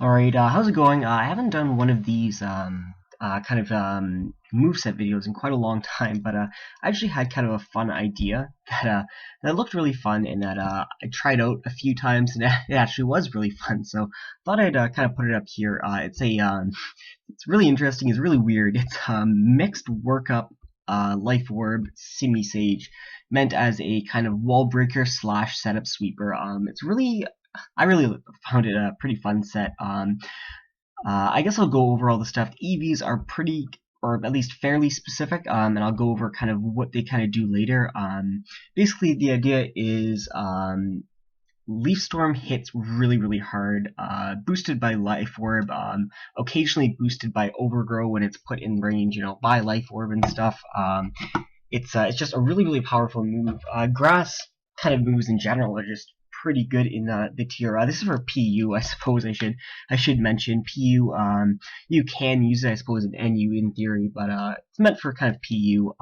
Alright, how's it going? I haven't done one of these moveset videos in quite a long time, but I actually had kind of a fun idea that looked really fun and that I tried out a few times and it actually was really fun. So thought I'd kind of put it up here. It's really interesting. It's really weird. It's mixed workup life orb Simisage, meant as a kind of wall breaker slash setup sweeper. I really found it a pretty fun set. I guess I'll go over all the stuff. The EVs are pretty, or at least fairly specific, and I'll go over kind of what they kind of do later. Basically, the idea is Leaf Storm hits really hard, boosted by Life Orb, occasionally boosted by Overgrow when it's put in range, by Life Orb and stuff. It's just a really powerful move. Grass kind of moves in general are just pretty good in the tier. This is for PU, I suppose I should mention. PU, you can use it, I suppose, in NU in theory, but it's meant for kind of PU.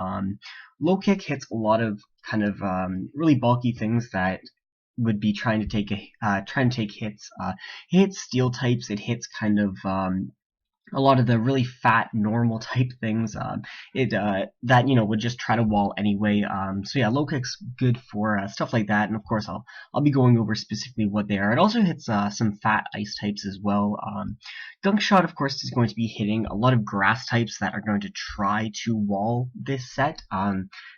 Low kick hits a lot of kind of really bulky things that would be trying to take hits. It hits steel types. It hits kind of a lot of the really fat normal type things that would just try to wall anyway. So yeah, low kick's good for stuff like that, and of course I'll be going over specifically what they are. It also hits some fat ice types as well. Gunk Shot, of course, is going to be hitting a lot of grass types that are going to try to wall this set,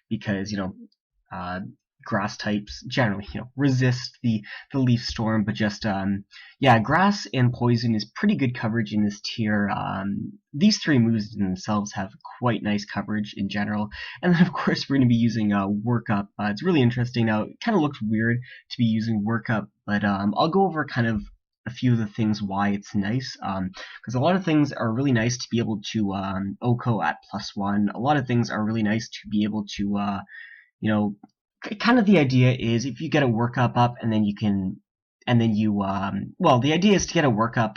because grass types generally resist the leaf storm, but just yeah, grass and poison is pretty good coverage in this tier. These three moves in themselves have quite nice coverage in general, and then of course we're going to be using workup. It's really interesting. Now it kind of looks weird to be using workup, but I'll go over kind of a few of the things why it's nice, because a lot of things are really nice to be able to OHKO at +1. A lot of things are really nice to be able to kind of the idea is if you get a workup up and then the idea is to get a workup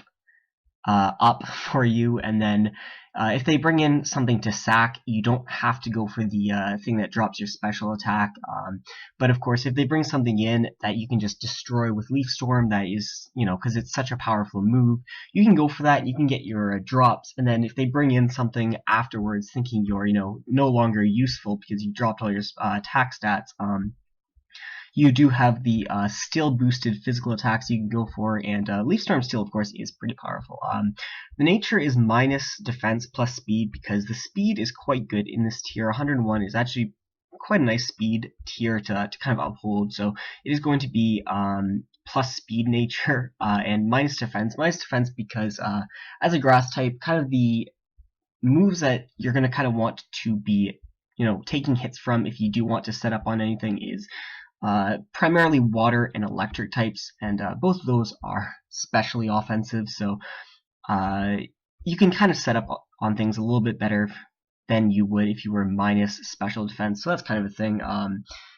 up for you, and then if they bring in something to sack, you don't have to go for the thing that drops your special attack. But of course, if they bring something in that you can just destroy with Leaf Storm, that is, because it's such a powerful move, you can go for that. You can get your drops, and then if they bring in something afterwards, thinking you're, no longer useful because you dropped all your attack stats, you do have the still boosted physical attacks you can go for, and Leaf Storm still, of course, is pretty powerful. The nature is minus defense plus speed, because the speed is quite good in this tier. 101 is actually quite a nice speed tier to kind of uphold, so it is going to be plus speed nature and minus defense. Minus defense because as a grass type, kind of the moves that you're going to kind of want to be taking hits from if you do want to set up on anything is primarily water and electric types, and both of those are especially offensive, so you can kind of set up on things a little bit better than you would if you were minus special defense, so that's kind of a thing.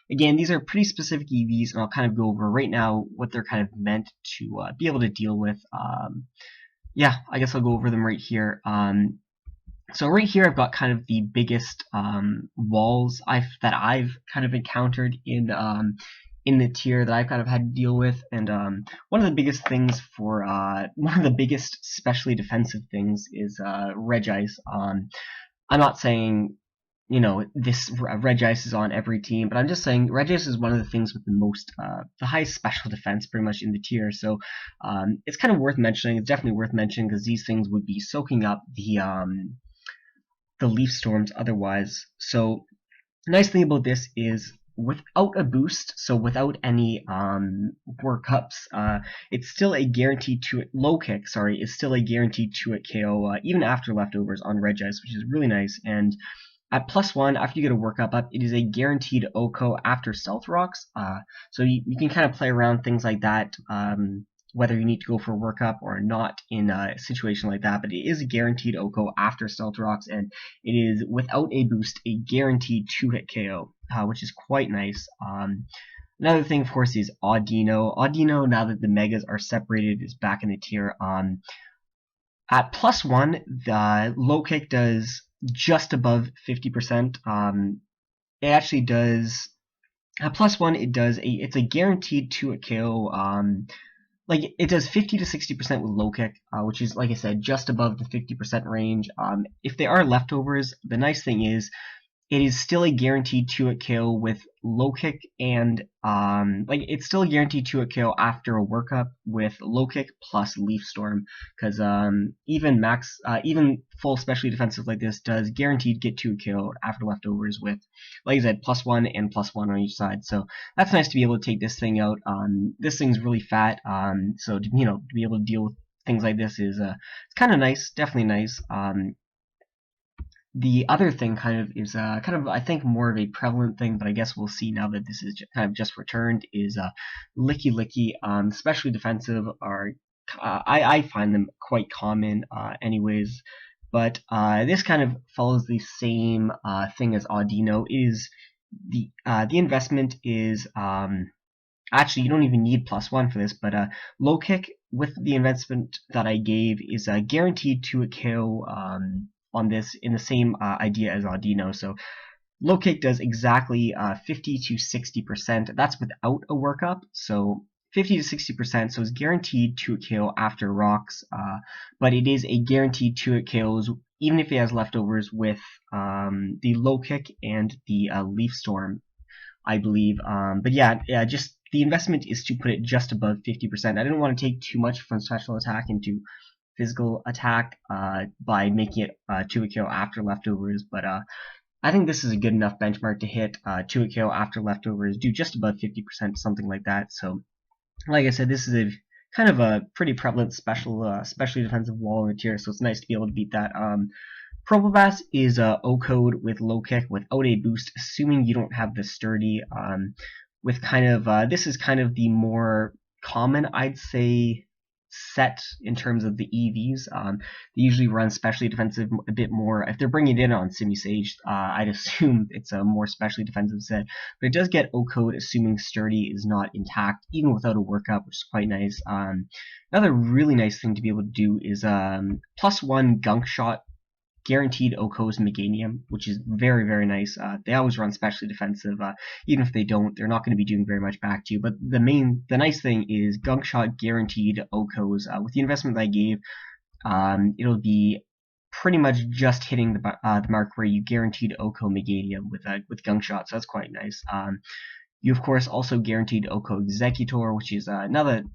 Again, these are pretty specific EVs, and I'll kind of go over right now what they're kind of meant to be able to deal with. Yeah, I guess I'll go over them right here. So right here I've got kind of the biggest walls that I've kind of encountered in the tier that I've kind of had to deal with, and one of the biggest things for one of the biggest specially defensive things is Regice. I'm not saying this Regice is on every team, but I'm just saying Regice is one of the things with the highest special defense pretty much in the tier, so it's kind of worth mentioning. It's definitely worth mentioning because these things would be soaking up the Leaf Storms otherwise. So the nice thing about this is without a boost, so without any workups, it's still a guaranteed low kick, sorry, is still a guaranteed 2-hit KO even after leftovers on Regice, which is really nice. And at +1, after you get a workup up, it is a guaranteed OHKO after Stealth Rocks, so you can kind of play around things like that, whether you need to go for a workup or not in a situation like that, but it is a guaranteed OHKO after Stealth Rocks, and it is, without a boost, a guaranteed 2-hit KO, which is quite nice. Another thing, of course, is Audino. Audino, now that the Megas are separated, is back in the tier. At +1, the low kick does just above 50%. It actually does, at +1, it's a guaranteed 2-hit KO, like it does 50 to 60% with low kick, which is, like I said, just above the 50% range. If they are leftovers, the nice thing is it is still a guaranteed 2-hit KO with low kick, and like it's still a guaranteed 2-hit KO after a workup with low kick plus leaf storm, because even full specialty defensive like this does guaranteed get 2-hit KO after leftovers with, like I said, +1 and +1 on each side. So that's nice to be able to take this thing out. This thing's really fat, so to be able to deal with things like this is it's kind of nice, definitely nice. The other thing is kind of, I think, more of a prevalent thing, but I guess we'll see now that this is kind of just returned, is Licky Licky. Especially defensive are, I find them quite common anyways, but this kind of follows the same thing as Audino. Is the investment is actually, you don't even need +1 for this, but low kick with the investment that I gave is guaranteed to a KO on this, in the same idea as Audino. So low kick does exactly 50 to 60%. That's without a workup. So 50 to 60%, so it's guaranteed to a KO after rocks, but it is a guaranteed 2-hit KOs even if it has leftovers with the low kick and the leaf storm, I believe. But yeah, just the investment is to put it just above 50%. I didn't want to take too much from special attack into physical attack by making it 2-hit KO after leftovers, but I think this is a good enough benchmark to hit 2-hit KO after leftovers, do just above 50%, something like that. So, like I said, this is a kind of a pretty prevalent specially defensive wall in the tier, so it's nice to be able to beat that. Probobass is O-code with low kick without a boost, assuming you don't have the sturdy. With kind of this is kind of the more common, I'd say, set in terms of the EVs. They usually run specially defensive a bit more. If they're bringing it in on Simisage, I'd assume it's a more specially defensive set. But it does get O-code, assuming sturdy is not intact, even without a workup, which is quite nice. Another really nice thing to be able to do is +1 gunk shot, guaranteed Okos Meganium, which is very, very nice. They always run specially defensive. Even if they don't, they're not going to be doing very much back to you. But the nice thing is Gunk Shot guaranteed Okos. With the investment that I gave, it'll be pretty much just hitting the mark where you guaranteed Oko Meganium with Gunk Shot, so that's quite nice. You of course also guaranteed Oko Executor, which is now that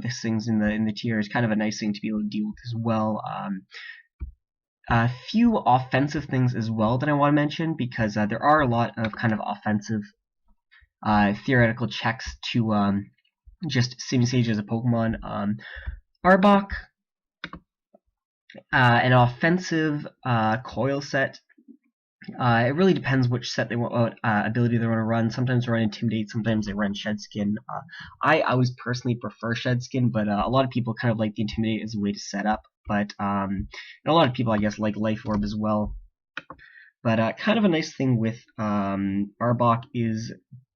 this thing's in the tier, is kind of a nice thing to be able to deal with as well. A few offensive things as well that I want to mention, because there are a lot of kind of offensive theoretical checks to just Simisage as a Pokemon. Arbok, an offensive coil set. It really depends which set they want, what ability they want to run. Sometimes they run Intimidate, sometimes they run Shed Skin. I always personally prefer Shed Skin, but a lot of people kind of like the Intimidate as a way to set up. But and a lot of people, I guess, like Life Orb as well. But kind of a nice thing with Arbok is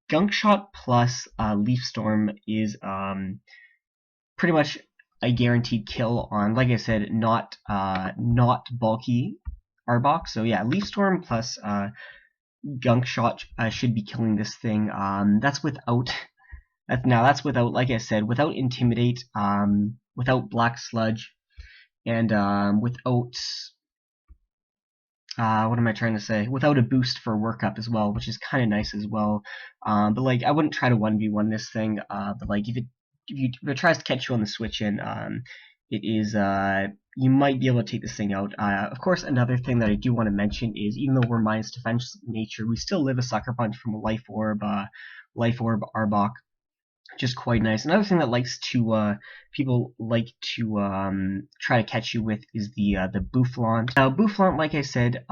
Gunk Shot plus Leaf Storm is pretty much a guaranteed kill on, like I said, not bulky Arbok. So yeah, Leaf Storm plus Gunk Shot should be killing this thing. That's without, like I said, without Intimidate, without Black Sludge, and without what am I trying to say? Without a boost for workup as well, which is kind of nice as well. But like, I wouldn't try to 1v1 this thing. But like, if it tries to catch you on the switch in, it is you might be able to take this thing out. Of course, another thing that I do want to mention is, even though we're minus defense nature, we still live a Sucker Punch from a Life Orb Arbok. Just quite nice. Another thing that people like to try to catch you with is the Bouffalant. Now, Bouffalant, like I said,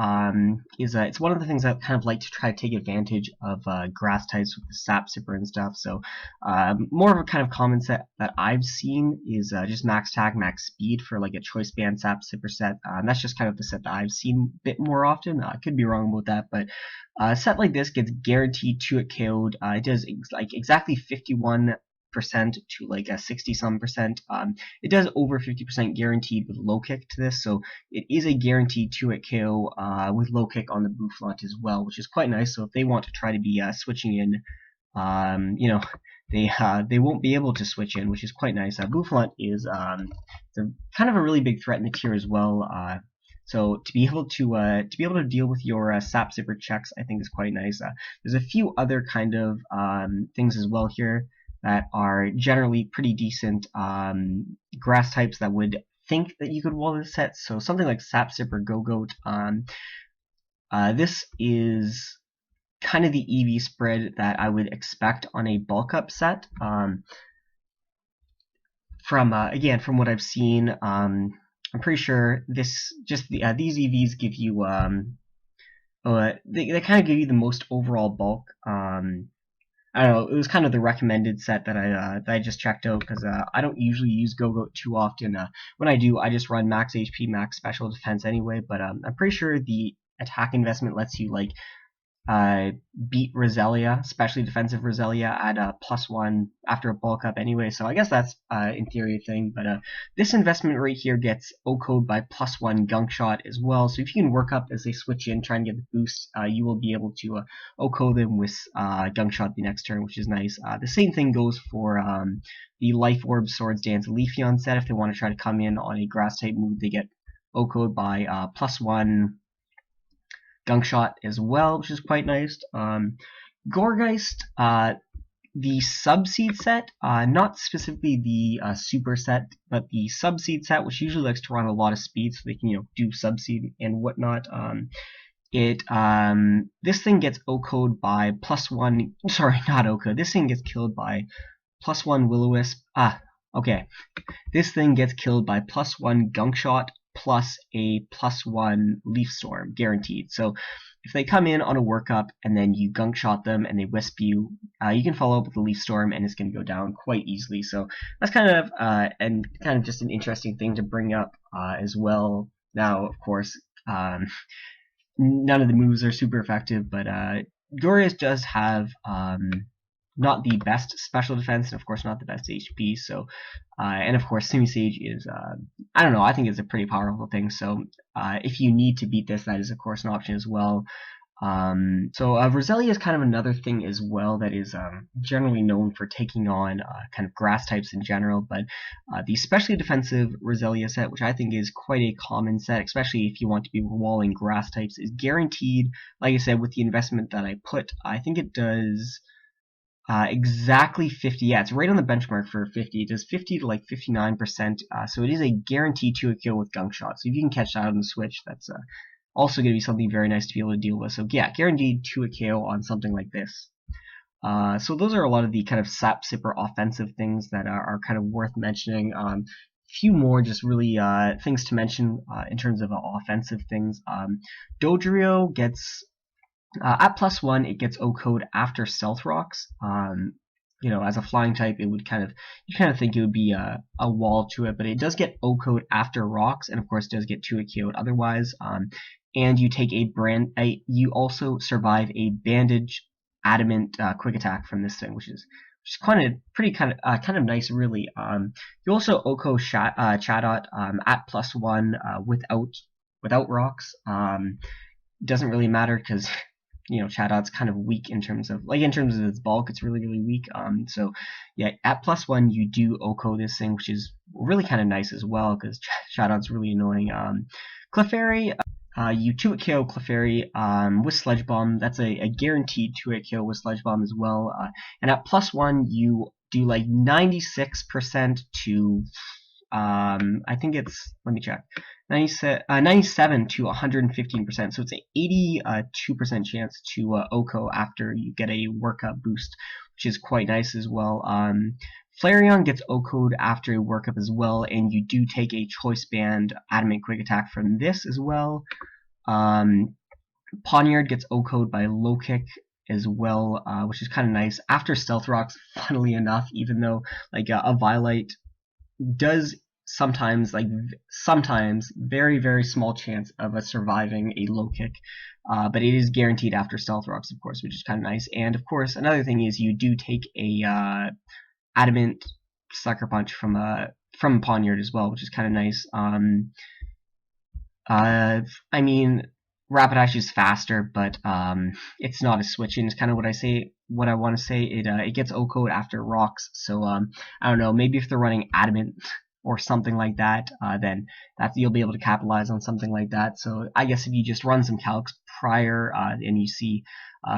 is it's one of the things that kind of like to try to take advantage of grass types with the Sap Sipper and stuff. So more of a kind of common set that I've seen is just Max Attack, Max Speed for like a Choice Band Sap Sipper set. That's just kind of the set that I've seen a bit more often. I could be wrong about that, but a set like this gets guaranteed 2-hit KO'd. It does exactly 51% to like a 60-some%. It does over 50% guaranteed with low kick to this, so it is a guaranteed 2-hit KO with low kick on the Bouffalant as well, which is quite nice. So if they want to try to be switching in you know, they won't be able to switch in, which is quite nice. Boufflant is kind of a really big threat in the tier as well. So to be able to deal with your sap zipper checks, I think is quite nice. There's a few other kind of things as well here that are generally pretty decent grass types that would think that you could wall this set. So something like sap zipper go-goat. This is kind of the EV spread that I would expect on a bulk up set. From again, from what I've seen, I'm pretty sure these EVs give you they kind of give you the most overall bulk. I don't know. It was kind of the recommended set that I just checked out because I don't usually use Go-Goat too often. When I do, I just run max HP, max special defense anyway. But I'm pretty sure the attack investment lets you like beat Roselia, especially defensive Roselia, at +1 after a bulk up anyway. So I guess that's in theory a thing. But this investment right here gets OHKO'd by +1 gunk shot as well. So if you can work up as they switch in, try and get the boost, you will be able to OHKO them with gunk shot the next turn, which is nice. The same thing goes for the Life Orb Swords Dance Leafeon set. If they want to try to come in on a grass type move, they get OHKO'd by +1 gunk shot as well, which is quite nice. Gourgeist, the Subseed set, not specifically the Super set, but the Subseed set, which usually likes to run a lot of speed so they can do Subseed and whatnot. This thing gets OHKO'd by +1. Sorry, not OHKO. This thing gets killed by +1 Will-O-Wisp. Okay. This thing gets killed by +1 gunk shot plus a +1 leaf storm guaranteed. So if they come in on a workup and then you gunk shot them and they wisp you, you can follow up with a leaf storm and it's going to go down quite easily. So that's kind of just an interesting thing to bring up as well. Now, of course, none of the moves are super effective, but Gourgeist does have not the best special defense, and of course not the best HP. So, and of course, Simisage is, I don't know, I think it's a pretty powerful thing. So, if you need to beat this, that is of course an option as well. Roselia is kind of another thing as well that is generally known for taking on kind of grass types in general, but the especially defensive Roselia set, which I think is quite a common set, especially if you want to be walling grass types, is guaranteed, like I said, with the investment that I put. I think it does exactly 50. Yeah, it's right on the benchmark for 50. It does 50 to like 59%. So it is a guarantee to a kill with gunk shot. So if you can catch that on the switch, that's also going to be something very nice to be able to deal with. So yeah, guaranteed to a KO on something like this. So those are a lot of the kind of sap zipper offensive things that are kind of worth mentioning. A few more just really things to mention in terms of offensive things. Dodrio gets at +1, it gets OHKO'd after Stealth Rocks. As a flying type, it would you kind of think it would be a wall to it, but it does get OHKO'd after Rocks, and of course does get 2-KO'd otherwise. And you take you also survive a Bandage Adamant quick attack from this thing, which is kind of nice, really. You also OHKO Chatot at +1 without Rocks. Doesn't really matter because Chadot's kind of weak in terms of its bulk. It's really, really weak. So yeah, at +1 you do OHKO this thing, which is really kind of nice as well because Chadot's really annoying. Clefairy, you 2-KO Clefairy with Sledge Bomb. That's a guaranteed 2-KO with Sledge Bomb as well. And at +1 you do like 96% to I think it's, let me check, 97 to 115%. So it's an 82% chance to OHKO after you get a workup boost, which is quite nice as well. Flareon gets OHKO'd after a workup as well, and you do take a Choice Band Adamant Quick Attack from this as well. Poniard gets OHKO'd by Low Kick as well, which is kind of nice. After Stealth Rocks, funnily enough, even though like a Violite does sometimes very, very small chance of surviving a Low Kick, but it is guaranteed after Stealth Rocks, of course, which is kind of nice. And of course, another thing is you do take a Adamant Sucker Punch from Poniard as well, which is kind of nice. I mean, Rapidash is faster, but it's not a switch-in, is kind of what I say. what I want to say. It gets OHKO'd after rocks, so I don't know. Maybe if they're running adamant or something like that, then you'll be able to capitalize on something like that. So I guess if you just run some calcs prior and you see,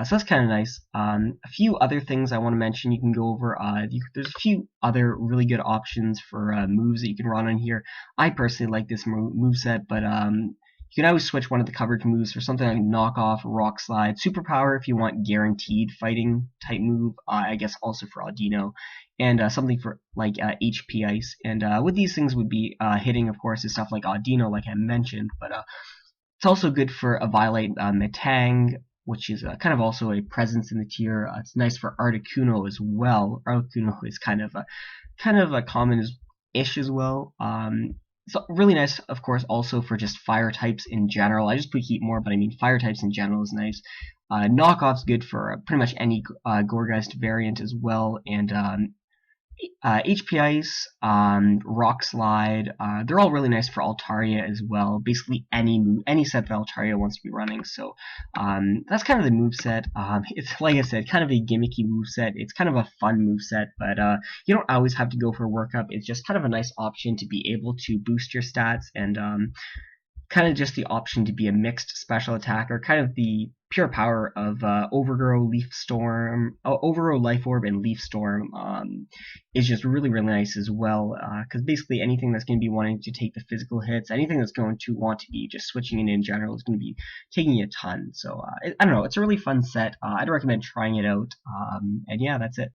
so that's kind of nice. A few other things I want to mention. You can go over. There's a few other really good options for moves that you can run on here. I personally like this moveset, but you can always switch one of the coverage moves for something like Knock Off, Rock Slide, Superpower if you want guaranteed fighting type move. I guess also for Audino, and something for like HP Ice. And with these things would be hitting, of course, is stuff like Audino, like I mentioned, but it's also good for a Violate Metang, which is kind of also a presence in the tier. It's nice for Articuno as well. Articuno is kind of a common-ish as well. It's really nice, of course, also for just fire types in general. I just put Heat more, but I mean fire types in general is nice. Knockoff's good for pretty much any Gourgeist variant as well, and HP Ice, Rock Slide, they're all really nice for Altaria as well. Basically any set that Altaria wants to be running. So that's kind of the moveset. It's like I said, kind of a gimmicky moveset. It's kind of a fun moveset, but you don't always have to go for workup. It's just kind of a nice option to be able to boost your stats and kind of just the option to be a mixed special attacker, kind of the pure power of Overgrow, Leaf Storm, Overgrow, Life Orb, and Leaf Storm is just really, really nice as well, because basically anything that's going to be wanting to take the physical hits, anything that's going to want to be just switching in general is going to be taking a ton. So I don't know, it's a really fun set. I'd recommend trying it out, and yeah, that's it.